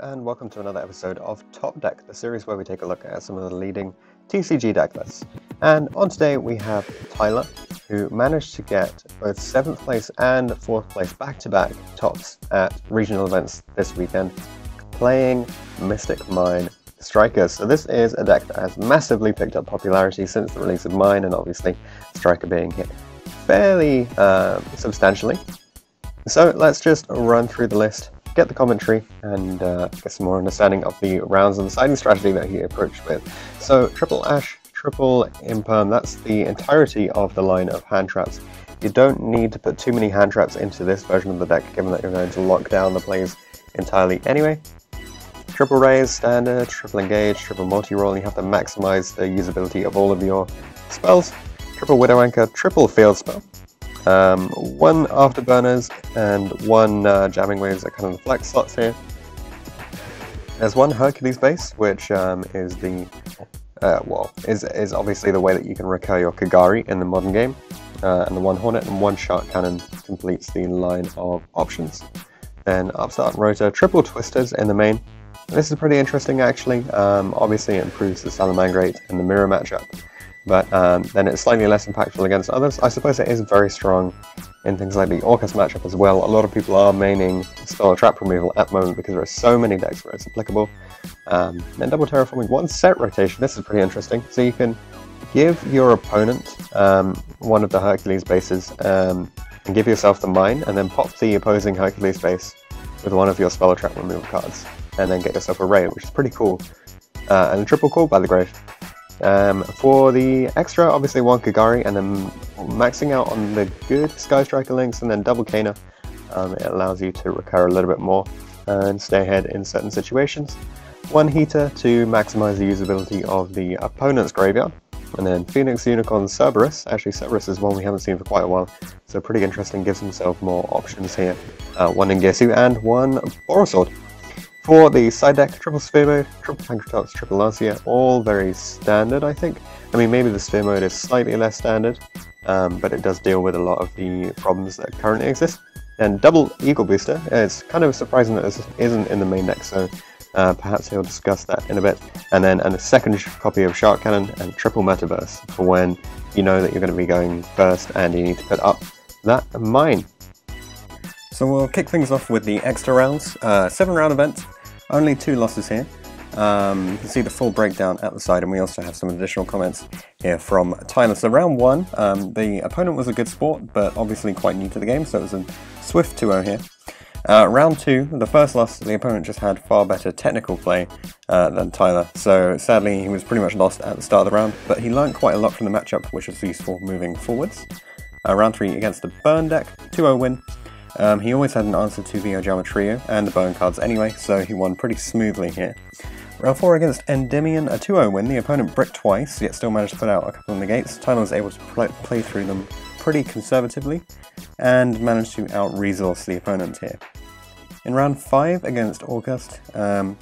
and welcome to another episode of Top Deck, the series where we take a look at some of the leading TCG deck lists. And on today we have Tyler, who managed to get both 7th place and 4th place back-to-back tops at regional events this weekend, playing Mystic Mine Strikers. So this is a deck that has massively picked up popularity since the release of Mine, and obviously Striker being hit fairly substantially. So let's just run through the list, get the commentary, and get some more understanding of the rounds and the siding strategy that he approached with. So triple Ash, triple Imperm, that's the entirety of the line of hand traps. You don't need to put too many hand traps into this version of the deck, given that you're going to lock down the plays entirely anyway. Triple Raise, standard, triple Engage, triple Multi-Roll, you have to maximize the usability of all of your spells. Triple Widow Anchor, triple Field Spell. 1 Afterburners and 1 Jamming Waves are kind of the flex slots here. There's 1 Hercules base, which is the is obviously the way that you can recur your Kagari in the modern game, and the 1 Hornet and 1 Shark Cannon completes the line of options. Then Upstart and Rotor, triple Twisters in the main. This is pretty interesting actually. Obviously it improves the Salamangreat and the Mirror matchup, but then it's slightly less impactful against others. I suppose it is very strong in things like the Orcus matchup as well. A lot of people are maining Spell Trap Removal at the moment because there are so many decks where it's applicable. Then double Terraforming, 1 set rotation, this is pretty interesting. So you can give your opponent one of the Hercules bases and give yourself the Mine, and then pop the opposing Hercules base with one of your Spell Trap Removal cards, and then get yourself a raid, which is pretty cool. And a triple Call by the Grave. For the extra, obviously 1 Kagari, and then maxing out on the good Sky Striker links, and then double Kana. It allows you to recur a little bit more and stay ahead in certain situations. 1 Heater to maximize the usability of the opponent's graveyard. And then Phoenix, Unicorn, Cerberus. Actually, Cerberus is one we haven't seen for quite a while, so pretty interesting, gives himself more options here. 1 Ningirsu and 1 Borosword. For the side deck, triple Sphere Mode, triple Pancratox, triple Lancia, all very standard, I think. I mean, maybe the Sphere Mode is slightly less standard, but it does deal with a lot of the problems that currently exist. And double Eagle Booster, it's kind of surprising that this isn't in the main deck, so perhaps he'll discuss that in a bit. And then a second copy of Shark Cannon and triple Metaverse for when you know that you're going to be going first and you need to put up that mine. So we'll kick things off with the extra rounds. 7-round event, only 2 losses here. You can see the full breakdown at the side, and we also have some additional comments here from Tyler. So round 1, the opponent was a good sport, but obviously quite new to the game, so it was a swift 2-0 here. Round 2, the first loss, the opponent just had far better technical play than Tyler, so sadly he was pretty much lost at the start of the round, but he learned quite a lot from the matchup, which was useful moving forwards. Round 3 against the Burn deck, 2-0 win. He always had an answer to the Ojama Trio and the Burn cards anyway, so he won pretty smoothly here. Round 4 against Endymion, a 2-0 win. The opponent bricked twice, yet still managed to put out a couple of negates. Tyler was able to play through them pretty conservatively, and managed to out-resource the opponent here. In round 5 against August, 2-0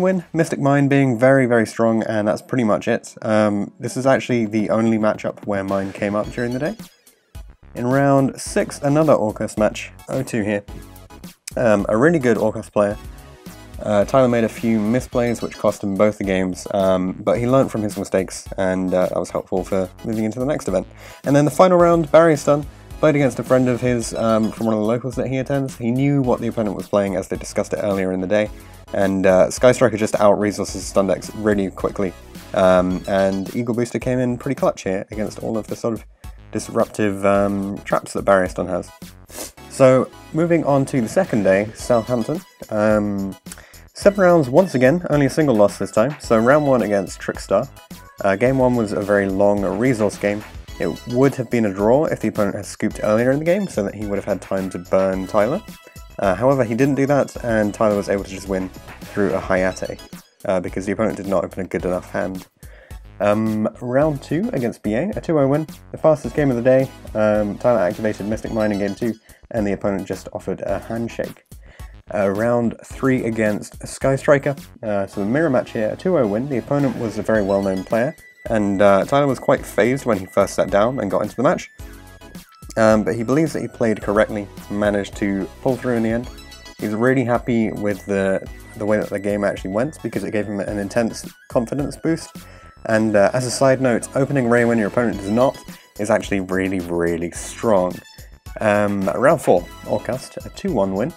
win, Mystic Mine being very, very strong, and that's pretty much it. This is actually the only matchup where Mine came up during the day. In round 6, another Orcus match, 0-2 here. A really good Orcus player. Tyler made a few misplays which cost him both the games, but he learnt from his mistakes, and that was helpful for moving into the next event. And then the final round, Barrier Stun, played against a friend of his from one of the locals that he attends. He knew what the opponent was playing, as they discussed it earlier in the day, and Sky Striker just out-resources stun decks really quickly. And Eagle Booster came in pretty clutch here against all of the sort of disruptive traps that Barrier Stun has. So moving on to the second day, Southampton. 7 rounds once again, only a single loss this time. So round 1 against Trickstar. Game 1 was a very long resource game. It would have been a draw if the opponent had scooped earlier in the game, so that he would have had time to burn Tyler. However, he didn't do that, and Tyler was able to just win through a Hayate, because the opponent did not open a good enough hand. Round 2 against BA, a 2-0 win, the fastest game of the day. Tyler activated Mystic Mine in game 2, and the opponent just offered a handshake. Round 3 against Sky Striker, so the mirror match here, a 2-0 win. The opponent was a very well-known player, and Tyler was quite phased when he first sat down and got into the match. But he believes that he played correctly, managed to pull through in the end. He's really happy with the the way that the game actually went, because it gave him an intense confidence boost. And as a side note, opening Ray when your opponent does not is actually really, really strong. Round 4, Orcust, a 2-1 win.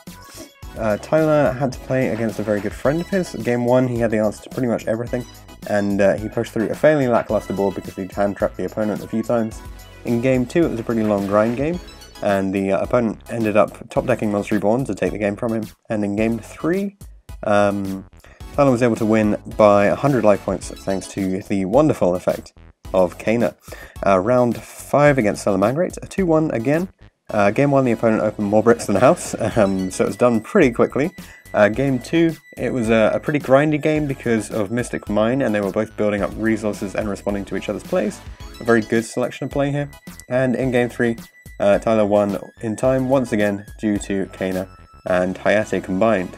Tyler had to play against a very good friend of his. Game 1, he had the answer to pretty much everything, and he pushed through a fairly lackluster board because he'd hand-trapped the opponent a few times. In Game 2, it was a pretty long grind game, and the opponent ended up top-decking Monster Reborn to take the game from him. And in Game 3, Tyler was able to win by 100 life points thanks to the wonderful effect of Kana. Round 5 against Salamangreat, a 2-1 again. Game 1, the opponent opened more bricks than the house, so it was done pretty quickly. Game 2, it was a pretty grindy game because of Mystic Mine, and they were both building up resources and responding to each other's plays. A very good selection of play here. And in Game 3, Tyler won in time once again due to Kana and Hayate combined.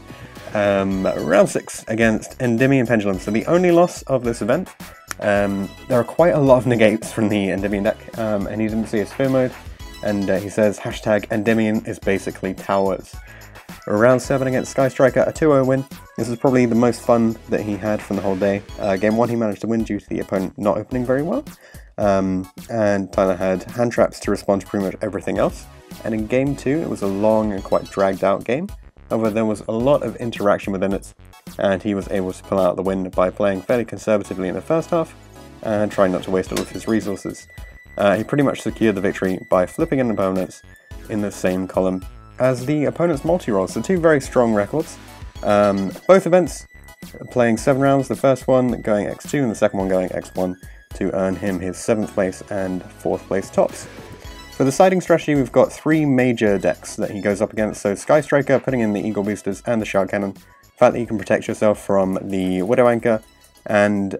Round 6 against Endymion Pendulum. So the only loss of this event, there are quite a lot of negates from the Endymion deck, and he didn't see a sphere mode, and he says hashtag Endymion is basically towers. Round 7 against Sky Striker, a 2-0 win. This is probably the most fun that he had from the whole day. Game 1 he managed to win due to the opponent not opening very well, and Tyler had hand traps to respond to pretty much everything else. And in Game 2 it was a long and quite dragged out game. However, there was a lot of interaction within it, and he was able to pull out the win by playing fairly conservatively in the first half, and trying not to waste all of his resources. He pretty much secured the victory by flipping an opponent in the same column as the opponent's multi-rolls, so 2 very strong records. Both events playing 7 rounds, the first one going X2 and the second one going X1 to earn him his 7th place and 4th place tops. For the siding strategy, we've got 3 major decks that he goes up against, so Sky Striker, putting in the Eagle Boosters and the Shard Cannon, the fact that you can protect yourself from the Widow Anchor, and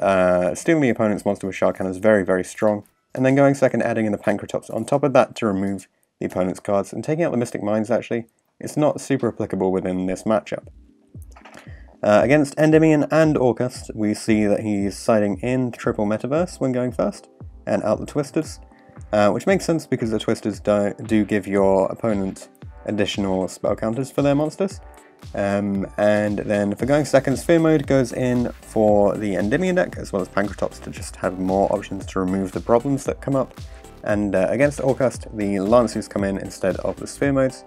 stealing the opponent's monster with Shard Cannon is very, very strong. And then going second, adding in the Pancratops on top of that to remove the opponent's cards, and taking out the Mystic Mines actually, it's not super applicable within this matchup. Against Endymion and Orcust, we see that he's siding in triple Metaverse when going first, and out the Twisters, which makes sense because the Twisters do give your opponent additional spell counters for their monsters. And then for going second, Sphere Mode goes in for the Endymion deck, as well as Pancratops to just have more options to remove the problems that come up. And against Orcust, the Lancers come in instead of the Sphere Modes,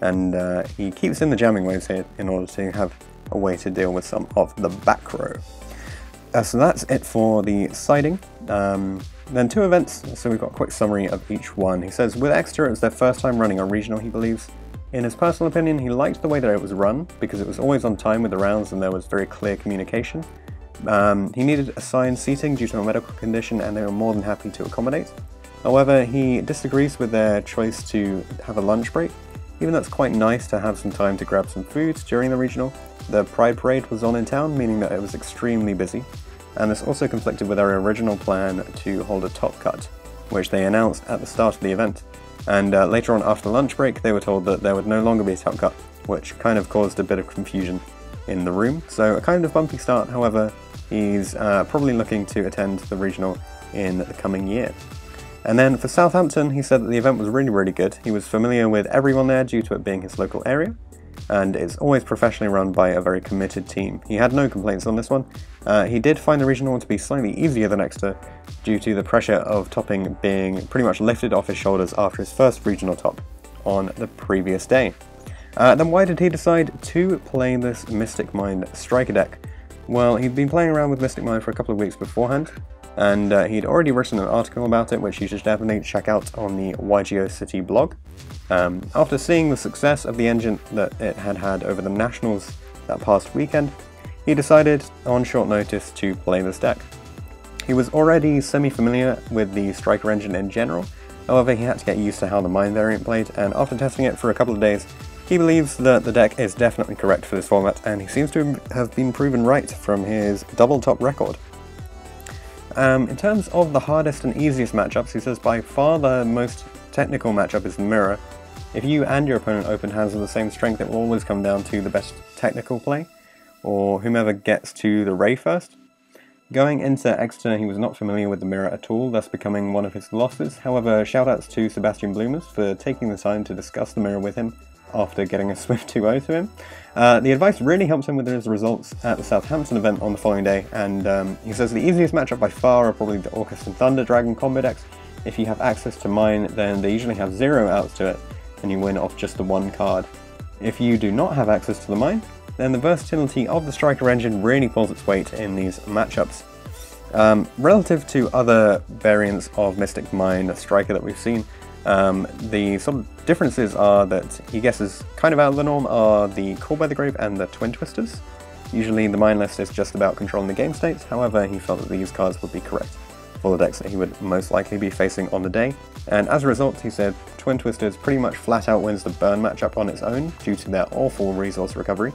and he keeps in the jamming waves here in order to have a way to deal with some of the back row. So that's it for the siding. Then 2 events, so we've got a quick summary of each one. He says, with Exeter, it was their first time running a regional, he believes. In his personal opinion, he liked the way that it was run, because it was always on time with the rounds and there was very clear communication. He needed assigned seating due to a medical condition, and they were more than happy to accommodate. However, he disagrees with their choice to have a lunch break. Even though it's quite nice to have some time to grab some food during the regional, the Pride Parade was on in town, meaning that it was extremely busy. And this also conflicted with their original plan to hold a top cut, which they announced at the start of the event. And later on, after lunch break, they were told that there would no longer be a top cut, which kind of caused a bit of confusion in the room. So a kind of bumpy start, however, he's probably looking to attend the regional in the coming year. And then for Southampton, he said that the event was really, really good. He was familiar with everyone there due to it being his local area, and it's always professionally run by a very committed team. He had no complaints on this one. He did find the regional one to be slightly easier than Exeter due to the pressure of topping being pretty much lifted off his shoulders after his first regional top on the previous day. Then why did he decide to play this Mystic Mine Striker deck? Well, he'd been playing around with Mystic Mine for a couple of weeks beforehand, and he'd already written an article about it, which you should definitely check out on the YGO City blog. After seeing the success of the engine that it had had over the Nationals that past weekend, he decided on short notice to play this deck. He was already semi-familiar with the Striker engine in general, however he had to get used to how the Mine variant played, and after testing it for a couple of days, he believes that the deck is definitely correct for this format, and he seems to have been proven right from his double top record. In terms of the hardest and easiest matchups, he says by far the most technical matchup is the Mirror. If you and your opponent open hands of the same strength, it will always come down to the best technical play, or whomever gets to the Ray first. Going into Exeter, he was not familiar with the Mirror at all, thus becoming one of his losses. However, shoutouts to Sebastian Bloomers for taking the time to discuss the Mirror with him, after getting a swift 2-0 to him. The advice really helped him with his results at the Southampton event on the following day, and he says the easiest matchup by far are probably the Orcust and Thunder Dragon combo decks. If you have access to mine, then they usually have 0 outs to it, and you win off just the 1 card. If you do not have access to the mine, then the versatility of the Striker engine really pulls its weight in these matchups. Relative to other variants of Mystic Mine Striker that we've seen, the sort of differences are that he guesses kind of out of the norm are the Call by the Grave and the Twin Twisters. Usually the mine list is just about controlling the game states, however he felt that these cards would be correct for the decks that he would most likely be facing on the day, and as a result he said Twin Twisters pretty much flat out wins the burn matchup on its own due to their awful resource recovery.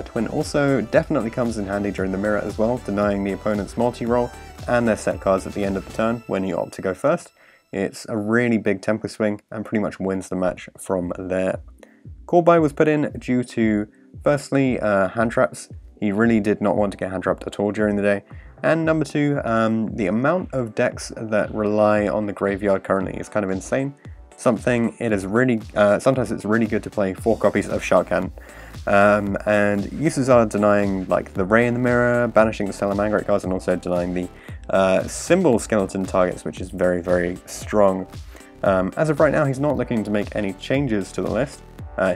Twin also definitely comes in handy during the mirror as well, denying the opponent's multi-roll and their set cards at the end of the turn when you opt to go first. It's a really big tempo swing and pretty much wins the match from there. Call by was put in due to, firstly, hand traps. He really did not want to get hand trapped at all during the day. And number 2, the amount of decks that rely on the graveyard currently is kind of insane. Sometimes it's really good to play 4 copies of Shark Cannon. And uses are denying like the Ray in the Mirror, banishing the Salamangreat cards, and also denying the Symbol Skeleton targets, which is very, very strong. As of right now, he's not looking to make any changes to the list.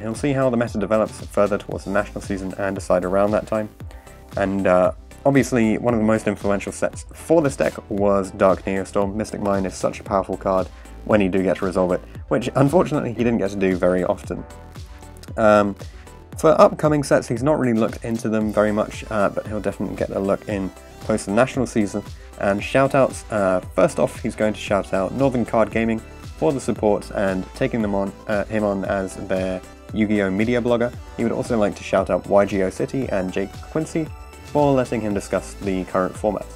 He'll see how the meta develops further towards the national season and decide around that time. And obviously, one of the most influential sets for this deck was Dark Neostorm. Mystic Mine is such a powerful card when you do get to resolve it, which unfortunately he didn't get to do very often. For upcoming sets, he's not really looked into them very much, but he'll definitely get a look in post the national season. And shoutouts, first off, he's going to shout out Northern Card Gaming for the support and taking him on as their Yu-Gi-Oh! Media blogger. He would also like to shout out YGO City and Jake Quincy for letting him discuss the current format.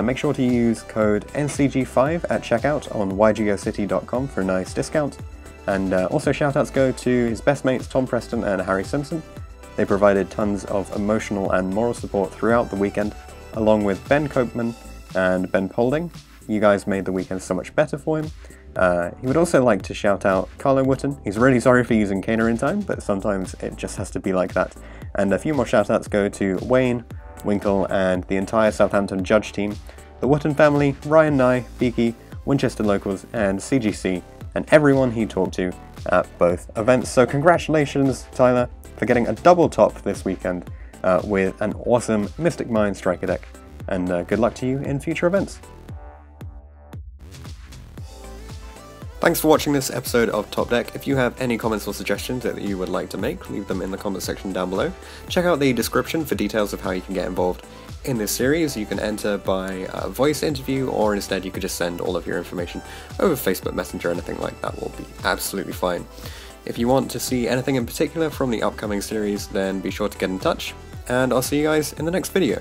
Make sure to use code NCG5 at checkout on ygocity.com for a nice discount. And also shoutouts go to his best mates Tom Preston and Harry Simpson. They provided tons of emotional and moral support throughout the weekend, along with Ben Copeman and Ben Polding. You guys made the weekend so much better for him. He would also like to shout out Carlo Wooten. He's really sorry for using Kana in time, but sometimes it just has to be like that. And a few more shoutouts go to Wayne, Winkle, and the entire Southampton judge team, the Wooten family, Ryan Nye, Beaky, Winchester Locals, and CGC, and everyone he talked to at both events. So congratulations, Tyler, for getting a double top this weekend with an awesome Mystic Mine Striker deck, and good luck to you in future events. Thanks for watching this episode of Top Deck. If you have any comments or suggestions that you would like to make, leave them in the comment section down below. Check out the description for details of how you can get involved in this series. You can enter by voice interview, or instead you could just send all of your information over Facebook Messenger. Anything like that will be absolutely fine. If you want to see anything in particular from the upcoming series, then be sure to get in touch, and I'll see you guys in the next video.